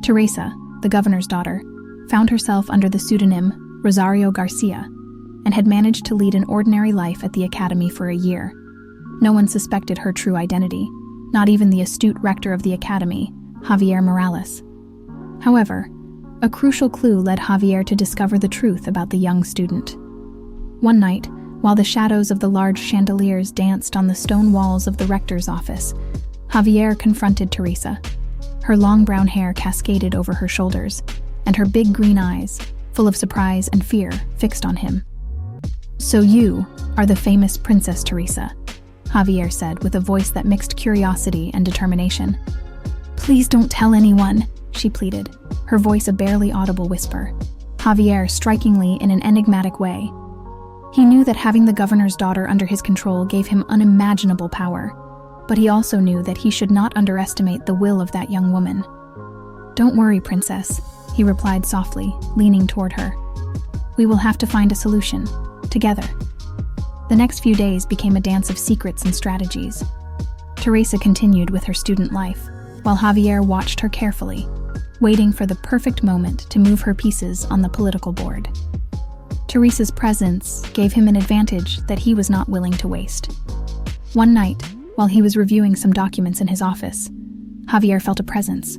Teresa, the governor's daughter, found herself under the pseudonym Rosario Garcia and had managed to lead an ordinary life at the academy for a year. No one suspected her true identity, not even the astute rector of the academy, Javier Morales. However, a crucial clue led Javier to discover the truth about the young student. One night, while the shadows of the large chandeliers danced on the stone walls of the rector's office, Javier confronted Teresa. Her long brown hair cascaded over her shoulders, and her big green eyes, full of surprise and fear, fixed on him. "So you are the famous Princess Teresa," Javier said with a voice that mixed curiosity and determination. "Please don't tell anyone," she pleaded, her voice a barely audible whisper. Javier strikingly in an enigmatic way. He knew that having the governor's daughter under his control gave him unimaginable power, but he also knew that he should not underestimate the will of that young woman. "Don't worry, Princess," he replied softly, leaning toward her. "We will have to find a solution, together." The next few days became a dance of secrets and strategies. Teresa continued with her student life, while Javier watched her carefully, waiting for the perfect moment to move her pieces on the political board. Teresa's presence gave him an advantage that he was not willing to waste. One night, while he was reviewing some documents in his office, Javier felt a presence.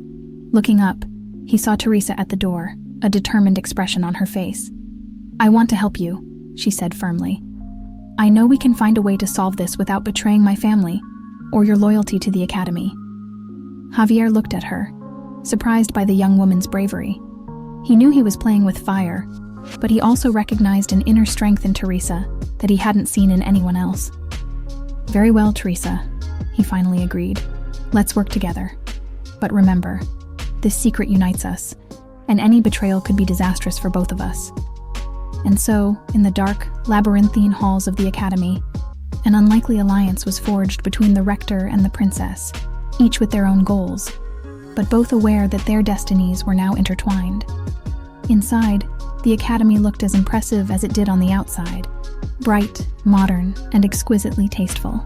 Looking up, he saw Teresa at the door, a determined expression on her face. "I want to help you," she said firmly. "I know we can find a way to solve this without betraying my family or your loyalty to the academy." Javier looked at her, surprised by the young woman's bravery. He knew he was playing with fire, but he also recognized an inner strength in Teresa that he hadn't seen in anyone else. "Very well, Teresa," he finally agreed. "Let's work together. But remember, this secret unites us, and any betrayal could be disastrous for both of us." And so, in the dark, labyrinthine halls of the academy, an unlikely alliance was forged between the rector and the princess, each with their own goals, but both aware that their destinies were now intertwined. Inside, the academy looked as impressive as it did on the outside, bright, modern, and exquisitely tasteful.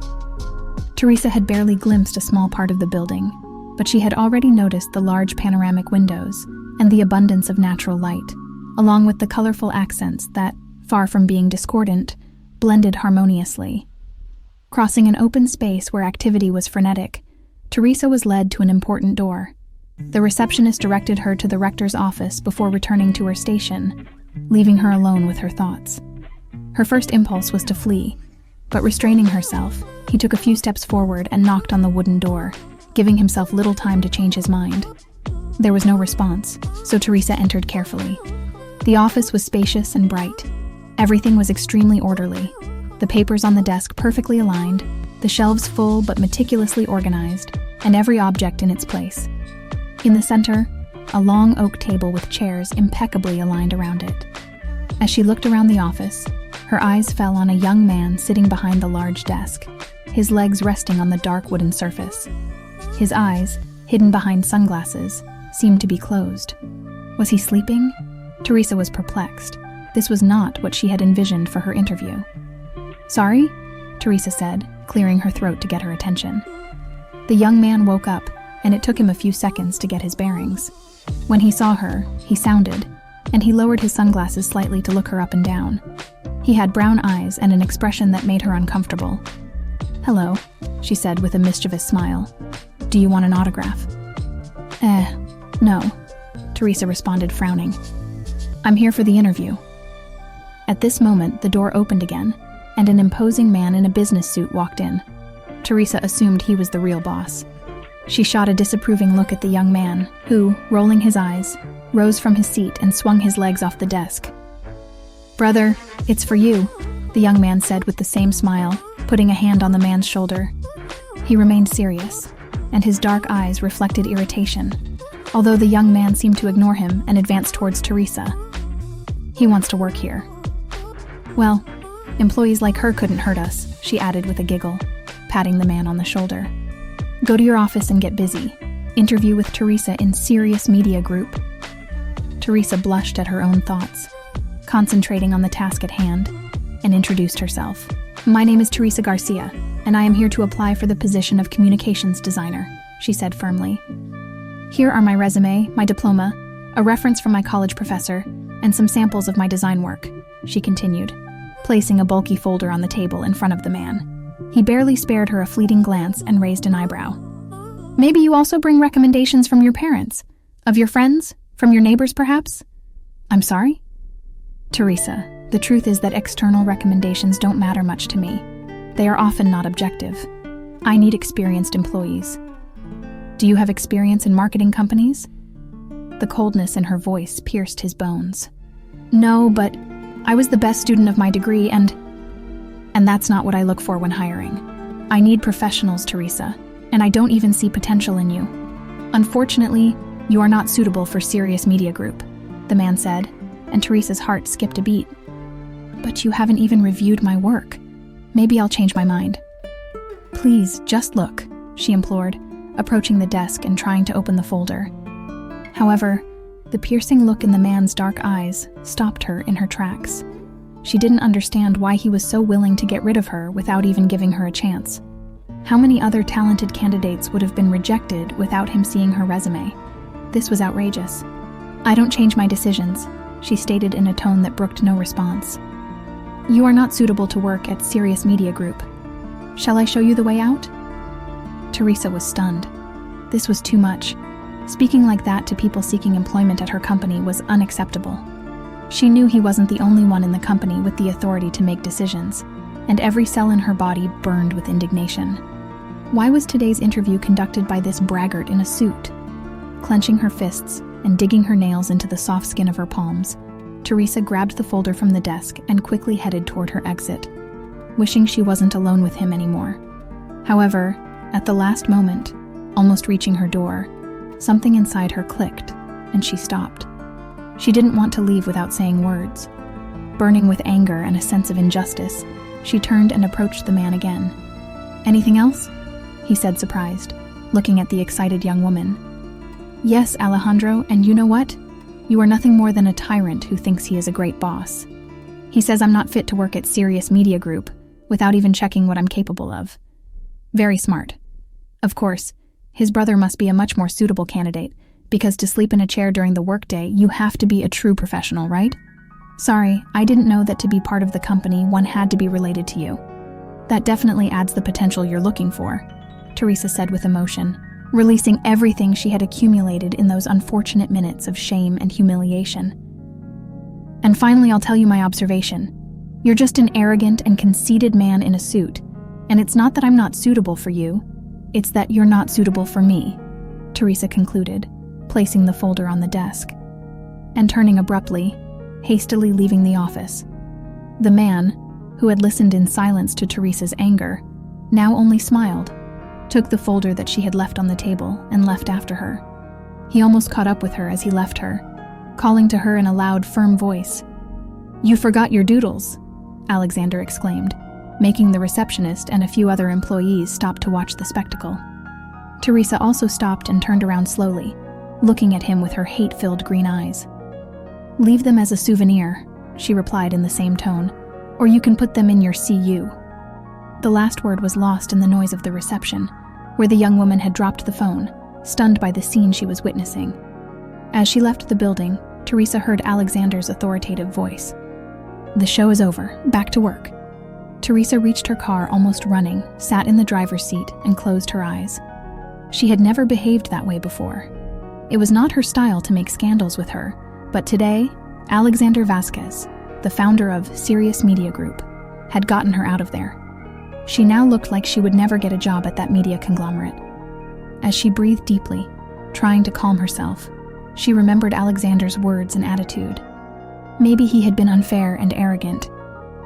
Teresa had barely glimpsed a small part of the building, but she had already noticed the large panoramic windows and the abundance of natural light, along with the colorful accents that, far from being discordant, blended harmoniously. Crossing an open space where activity was frenetic, Teresa was led to an important door. The receptionist directed her to the rector's office before returning to her station, leaving her alone with her thoughts. Her first impulse was to flee, but restraining herself, he took a few steps forward and knocked on the wooden door, giving himself little time to change his mind. There was no response, so Teresa entered carefully. The office was spacious and bright. Everything was extremely orderly, the papers on the desk perfectly aligned, the shelves full but meticulously organized, and every object in its place. In the center, a long oak table with chairs impeccably aligned around it. As she looked around the office, her eyes fell on a young man sitting behind the large desk, his legs resting on the dark wooden surface. His eyes, hidden behind sunglasses, seemed to be closed. Was he sleeping? Teresa was perplexed. This was not what she had envisioned for her interview. "Sorry?" Teresa said, clearing her throat to get her attention. The young man woke up, and it took him a few seconds to get his bearings. When he saw her, he sounded, and he lowered his sunglasses slightly to look her up and down. He had brown eyes and an expression that made her uncomfortable. "Hello," she said with a mischievous smile. "Do you want an autograph?" No," Teresa responded, frowning. "I'm here for the interview." At this moment, the door opened again, and an imposing man in a business suit walked in. Teresa assumed he was the real boss. She shot a disapproving look at the young man, who, rolling his eyes, rose from his seat and swung his legs off the desk. "Brother, it's for you," the young man said with the same smile, putting a hand on the man's shoulder. He remained serious, and his dark eyes reflected irritation, although the young man seemed to ignore him and advanced towards Teresa. "He wants to work here." "Well, employees like her couldn't hurt us," she added with a giggle, patting the man on the shoulder. "Go to your office and get busy. Interview with Teresa in Sirius Media Group." Teresa blushed at her own thoughts, concentrating on the task at hand, and introduced herself. "My name is Teresa Garcia, and I am here to apply for the position of communications designer," she said firmly. Here are my resume, my diploma, a reference from my college professor, and some samples of my design work, she continued, placing a bulky folder on the table in front of the man. He barely spared her a fleeting glance and raised an eyebrow. Maybe you also bring recommendations from your parents, of your friends, from your neighbors perhaps? I'm sorry? Teresa, the truth is that external recommendations don't matter much to me. They are often not objective. I need experienced employees. Do you have experience in marketing companies? The coldness in her voice pierced his bones. No, but I was the best student of my degree and that's not what I look for when hiring. I need professionals, Teresa, and I don't even see potential in you. Unfortunately, you are not suitable for Sirius Media Group, the man said, and Teresa's heart skipped a beat. But you haven't even reviewed my work. Maybe I'll change my mind. Please, just look, she implored, approaching the desk and trying to open the folder. However, the piercing look in the man's dark eyes stopped her in her tracks. She didn't understand why he was so willing to get rid of her without even giving her a chance. How many other talented candidates would have been rejected without him seeing her resume? This was outrageous. I don't change my decisions, she stated in a tone that brooked no response. You are not suitable to work at Sirius Media Group. Shall I show you the way out? Teresa was stunned. This was too much. Speaking like that to people seeking employment at her company was unacceptable. She knew he wasn't the only one in the company with the authority to make decisions, and every cell in her body burned with indignation. Why was today's interview conducted by this braggart in a suit? Clenching her fists and digging her nails into the soft skin of her palms, Teresa grabbed the folder from the desk and quickly headed toward her exit, wishing she wasn't alone with him anymore. However, at the last moment, almost reaching her door, something inside her clicked, and she stopped. She didn't want to leave without saying words. Burning with anger and a sense of injustice, she turned and approached the man again. Anything else? He said, surprised, looking at the excited young woman. Yes, Alejandro, and you know what? You are nothing more than a tyrant who thinks he is a great boss. He says I'm not fit to work at Sirius Media Group without even checking what I'm capable of. Very smart. Of course, his brother must be a much more suitable candidate, because to sleep in a chair during the workday, you have to be a true professional, right? Sorry, I didn't know that to be part of the company, one had to be related to you. That definitely adds the potential you're looking for, Teresa said with emotion, releasing everything she had accumulated in those unfortunate minutes of shame and humiliation. And finally, I'll tell you my observation. You're just an arrogant and conceited man in a suit, and it's not that I'm not suitable for you, it's that you're not suitable for me, Teresa concluded, placing the folder on the desk, and turning abruptly, hastily leaving the office. The man, who had listened in silence to Teresa's anger, now only smiled, took the folder that she had left on the table, and left after her. He almost caught up with her as he left her, calling to her in a loud, firm voice. You forgot your doodles, Alexander exclaimed, making the receptionist and a few other employees stop to watch the spectacle. Teresa also stopped and turned around slowly, looking at him with her hate-filled green eyes. Leave them as a souvenir, she replied in the same tone, or you can put them in your CU. The last word was lost in the noise of the reception, where the young woman had dropped the phone, stunned by the scene she was witnessing. As she left the building, Teresa heard Alexander's authoritative voice. The show is over. Back to work. Teresa reached her car almost running, sat in the driver's seat, and closed her eyes. She had never behaved that way before. It was not her style to make scandals with her, but today, Alexander Vasquez, the founder of Sirius Media Group, had gotten her out of there. She now looked like she would never get a job at that media conglomerate. As she breathed deeply, trying to calm herself, she remembered Alexander's words and attitude. Maybe he had been unfair and arrogant,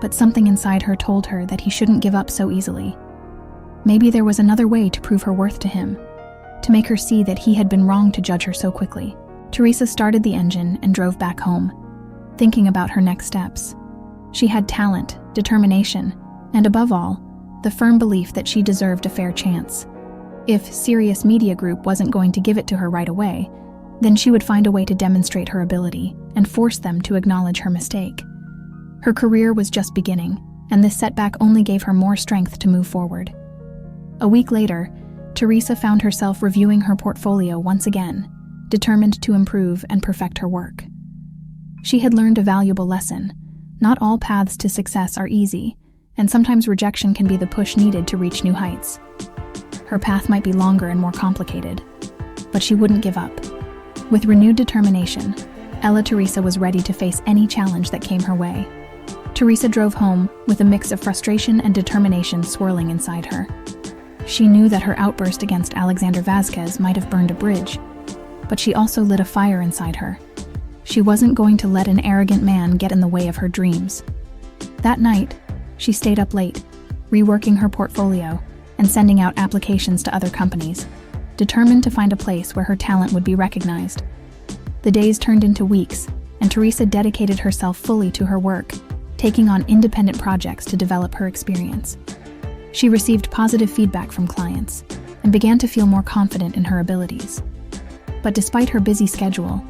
but something inside her told her that he shouldn't give up so easily. Maybe there was another way to prove her worth to him, to make her see that he had been wrong to judge her so quickly. Teresa started the engine and drove back home, thinking about her next steps. She had talent, determination, and above all, the firm belief that she deserved a fair chance. If Sirius Media Group wasn't going to give it to her right away, then she would find a way to demonstrate her ability and force them to acknowledge her mistake. Her career was just beginning, and this setback only gave her more strength to move forward. A week later, Teresa found herself reviewing her portfolio once again, determined to improve and perfect her work. She had learned a valuable lesson. Not all paths to success are easy, and sometimes rejection can be the push needed to reach new heights. Her path might be longer and more complicated, but she wouldn't give up. With renewed determination, Teresa was ready to face any challenge that came her way. Teresa drove home with a mix of frustration and determination swirling inside her. She knew that her outburst against Alexandre Vazquez might have burned a bridge, but she also lit a fire inside her. She wasn't going to let an arrogant man get in the way of her dreams. That night, she stayed up late, reworking her portfolio and sending out applications to other companies, determined to find a place where her talent would be recognized. The days turned into weeks, and Teresa dedicated herself fully to her work, taking on independent projects to develop her experience. She received positive feedback from clients and began to feel more confident in her abilities. But despite her busy schedule,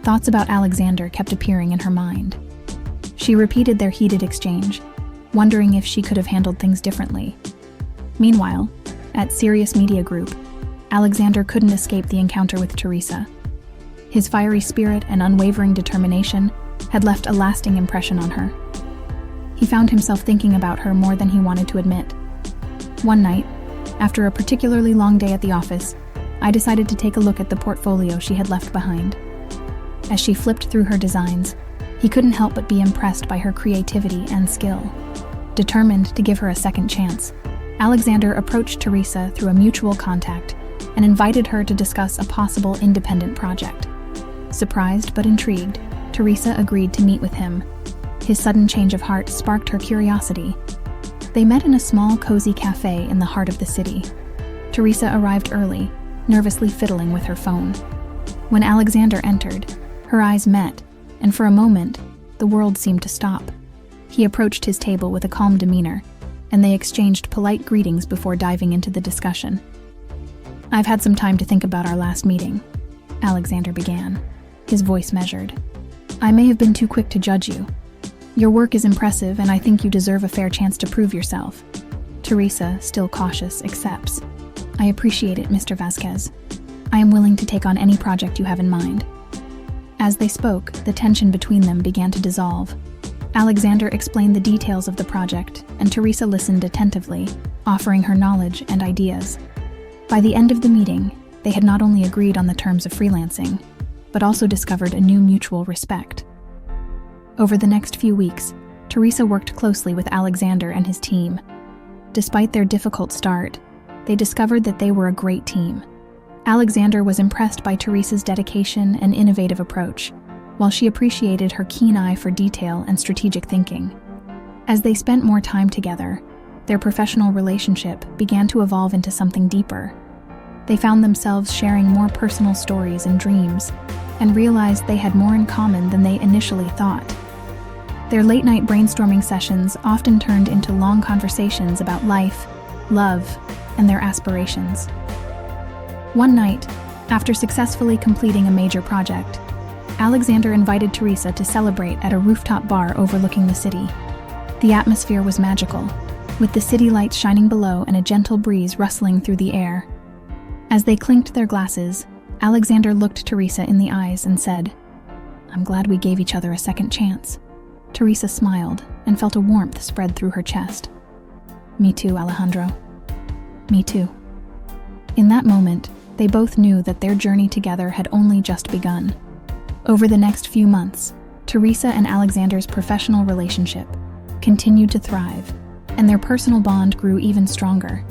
thoughts about Alexander kept appearing in her mind. She repeated their heated exchange, wondering if she could have handled things differently. Meanwhile, at Sirius Media Group, Alexander couldn't escape the encounter with Teresa. His fiery spirit and unwavering determination had left a lasting impression on her. He found himself thinking about her more than he wanted to admit. One night, after a particularly long day at the office, I decided to take a look at the portfolio she had left behind. As she flipped through her designs, he couldn't help but be impressed by her creativity and skill. Determined to give her a second chance, Alexander approached Teresa through a mutual contact and invited her to discuss a possible independent project. Surprised but intrigued, Teresa agreed to meet with him. His sudden change of heart sparked her curiosity. They met in a small, cozy cafe in the heart of the city. Teresa arrived early, nervously fiddling with her phone. When Alexander entered, her eyes met, and for a moment, the world seemed to stop. He approached his table with a calm demeanor, and they exchanged polite greetings before diving into the discussion. "I've had some time to think about our last meeting," Alexander began, his voice measured. "I may have been too quick to judge you. Your work is impressive, and I think you deserve a fair chance to prove yourself." Teresa, still cautious, accepts. "I appreciate it, Mr. Vazquez. I am willing to take on any project you have in mind." As they spoke, the tension between them began to dissolve. Alexander explained the details of the project, and Teresa listened attentively, offering her knowledge and ideas. By the end of the meeting, they had not only agreed on the terms of freelancing, but also discovered a new mutual respect. Over the next few weeks, Teresa worked closely with Alexander and his team. Despite their difficult start, they discovered that they were a great team. Alexander was impressed by Teresa's dedication and innovative approach, while she appreciated her keen eye for detail and strategic thinking. As they spent more time together, their professional relationship began to evolve into something deeper. They found themselves sharing more personal stories and dreams, and realized they had more in common than they initially thought. Their late-night brainstorming sessions often turned into long conversations about life, love, and their aspirations. One night, after successfully completing a major project, Alexander invited Teresa to celebrate at a rooftop bar overlooking the city. The atmosphere was magical, with the city lights shining below and a gentle breeze rustling through the air. As they clinked their glasses, Alexander looked Teresa in the eyes and said, "I'm glad we gave each other a second chance." Teresa smiled and felt a warmth spread through her chest. "Me too, Alejandro. Me too." In that moment, they both knew that their journey together had only just begun. Over the next few months, Teresa and Alexander's professional relationship continued to thrive, and their personal bond grew even stronger.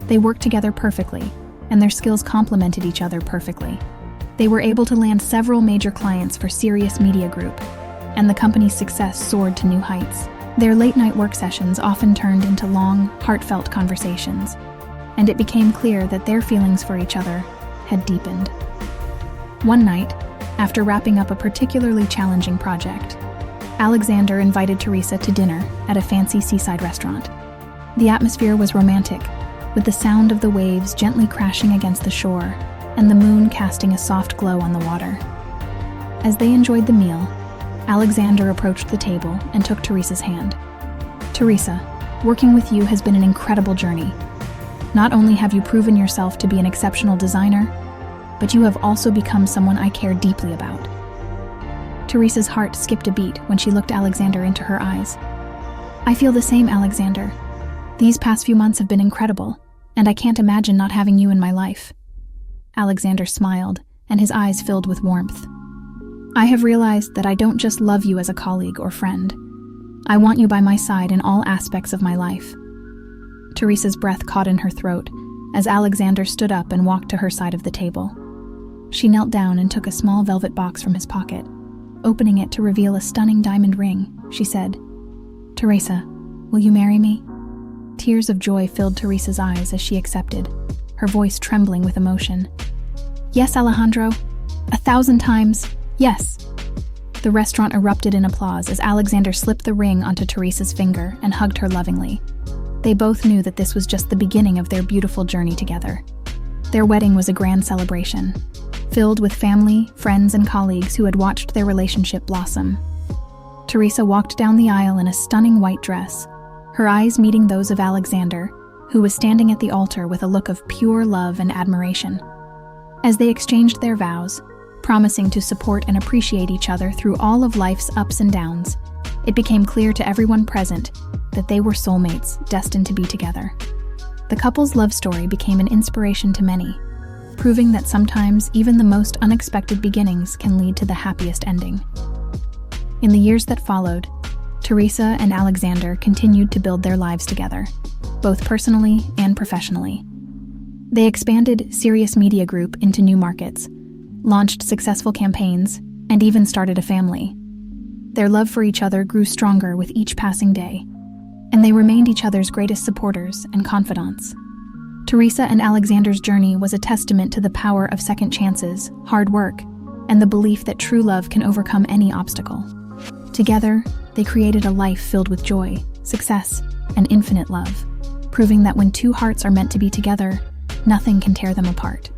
They worked together perfectly, and their skills complemented each other perfectly. They were able to land several major clients for Sirius Media Group, and the company's success soared to new heights. Their late-night work sessions often turned into long, heartfelt conversations, and it became clear that their feelings for each other had deepened. One night, after wrapping up a particularly challenging project, Alexander invited Teresa to dinner at a fancy seaside restaurant. The atmosphere was romantic, with the sound of the waves gently crashing against the shore and the moon casting a soft glow on the water. As they enjoyed the meal, Alexander approached the table and took Teresa's hand. "Teresa, working with you has been an incredible journey. Not only have you proven yourself to be an exceptional designer, but you have also become someone I care deeply about." Teresa's heart skipped a beat when she looked Alexander into her eyes. "I feel the same, Alexander. These past few months have been incredible, and I can't imagine not having you in my life." Alexander smiled, and his eyes filled with warmth. "I have realized that I don't just love you as a colleague or friend. I want you by my side in all aspects of my life." Teresa's breath caught in her throat as Alexander stood up and walked to her side of the table. She knelt down and took a small velvet box from his pocket. Opening it to reveal a stunning diamond ring, she said, "Teresa, will you marry me?" Tears of joy filled Teresa's eyes as she accepted, her voice trembling with emotion. "Yes, Alejandro. 1,000 times, yes." The restaurant erupted in applause as Alexander slipped the ring onto Teresa's finger and hugged her lovingly. They both knew that this was just the beginning of their beautiful journey together. Their wedding was a grand celebration, filled with family, friends, and colleagues who had watched their relationship blossom. Teresa walked down the aisle in a stunning white dress, her eyes meeting those of Alexander, who was standing at the altar with a look of pure love and admiration. As they exchanged their vows, promising to support and appreciate each other through all of life's ups and downs, it became clear to everyone present that they were soulmates destined to be together. The couple's love story became an inspiration to many, proving that sometimes even the most unexpected beginnings can lead to the happiest ending. In the years that followed, Teresa and Alexander continued to build their lives together, both personally and professionally. They expanded Sirius Media Group into new markets, launched successful campaigns, and even started a family. Their love for each other grew stronger with each passing day, and they remained each other's greatest supporters and confidants. Teresa and Alexander's journey was a testament to the power of second chances, hard work, and the belief that true love can overcome any obstacle. Together, they created a life filled with joy, success, and infinite love, proving that when two hearts are meant to be together, nothing can tear them apart.